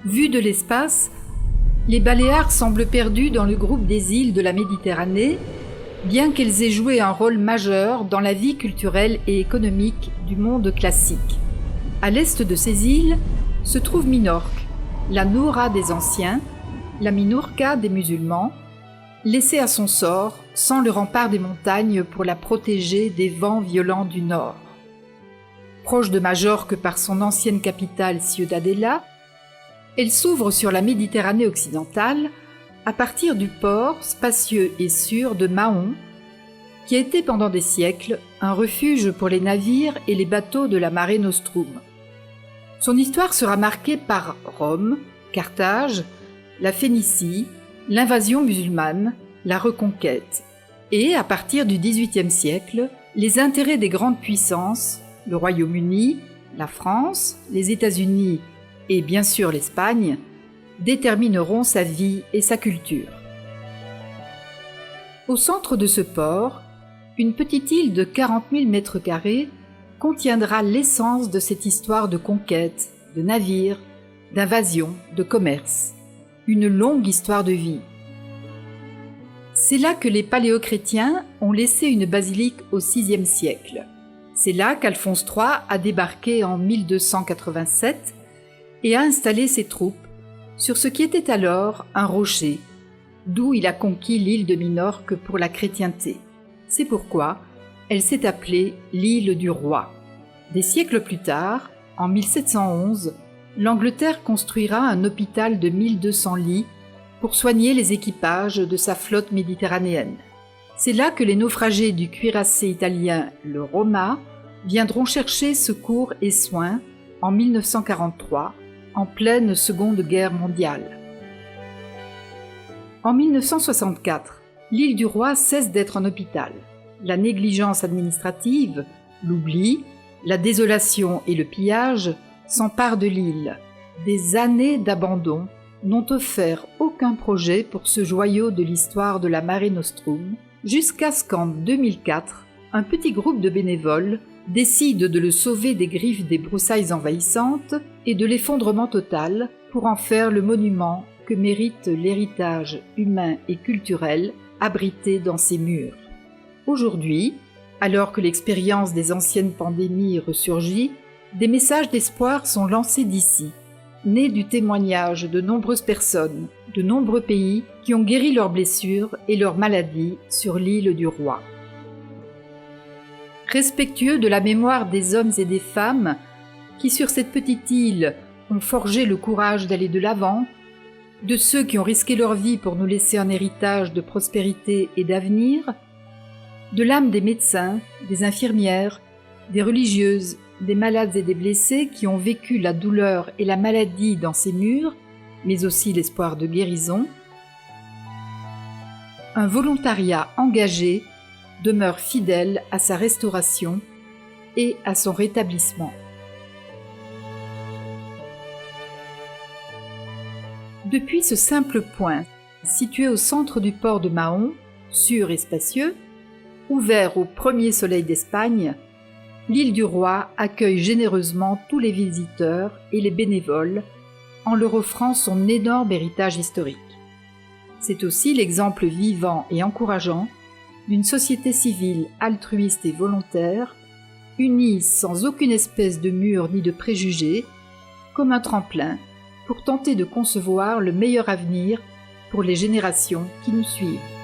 Vues de l'espace, les Baléares semblent perdues dans le groupe des îles de la Méditerranée, bien qu'elles aient joué un rôle majeur dans la vie culturelle et économique du monde classique. À l'est de ces îles se trouve Minorque, la Noura des anciens, la Minorca des musulmans, laissée à son sort sans le rempart des montagnes pour la protéger des vents violents du nord. Proche de Majorque par son ancienne capitale Ciudadela, elle s'ouvre sur la Méditerranée occidentale à partir du port spacieux et sûr de Mahon, qui a été pendant des siècles un refuge pour les navires et les bateaux de la Mare Nostrum. Son histoire sera marquée par Rome, Carthage, la Phénicie, l'invasion musulmane, la reconquête, et à partir du XVIIIe siècle, les intérêts des grandes puissances, le Royaume-Uni, la France, les États-Unis et bien sûr l'Espagne, détermineront sa vie et sa culture. Au centre de ce port, une petite île de 40 000 mètres carrés contiendra l'essence de cette histoire de conquête, de navires, d'invasion, de commerce. Une longue histoire de vie. C'est là que les paléochrétiens ont laissé une basilique au VIe siècle. C'est là qu'Alphonse III a débarqué en 1287 et a installé ses troupes sur ce qui était alors un rocher, d'où il a conquis l'île de Minorque pour la chrétienté. C'est pourquoi elle s'est appelée l'île du Roi. Des siècles plus tard, en 1711, l'Angleterre construira un hôpital de 1200 lits pour soigner les équipages de sa flotte méditerranéenne. C'est là que les naufragés du cuirassé italien le Roma viendront chercher secours et soins en 1943, en pleine Seconde Guerre mondiale. En 1964, l'île du Roi cesse d'être un hôpital. La négligence administrative, l'oubli, la désolation et le pillage s'emparent de l'île. Des années d'abandon n'ont offert aucun projet pour ce joyau de l'histoire de la Mare Nostrum, jusqu'à ce qu'en 2004, un petit groupe de bénévoles décide de le sauver des griffes des broussailles envahissantes et de l'effondrement total pour en faire le monument que mérite l'héritage humain et culturel abrité dans ses murs. Aujourd'hui, alors que l'expérience des anciennes pandémies ressurgit, des messages d'espoir sont lancés d'ici, nés du témoignage de nombreuses personnes, de nombreux pays qui ont guéri leurs blessures et leurs maladies sur l'île du Roi. Respectueux de la mémoire des hommes et des femmes qui, sur cette petite île, ont forgé le courage d'aller de l'avant, de ceux qui ont risqué leur vie pour nous laisser un héritage de prospérité et d'avenir, de l'âme des médecins, des infirmières, des religieuses, des malades et des blessés qui ont vécu la douleur et la maladie dans ces murs, mais aussi l'espoir de guérison, un volontariat engagé demeure fidèle à sa restauration et à son rétablissement. Depuis ce simple point, situé au centre du port de Mahon, sûr et spacieux, ouvert au premier soleil d'Espagne, l'île du Roi accueille généreusement tous les visiteurs et les bénévoles en leur offrant son énorme héritage historique. C'est aussi l'exemple vivant et encourageant d'une société civile altruiste et volontaire, unie sans aucune espèce de mur ni de préjugés, comme un tremplin pour tenter de concevoir le meilleur avenir pour les générations qui nous suivent.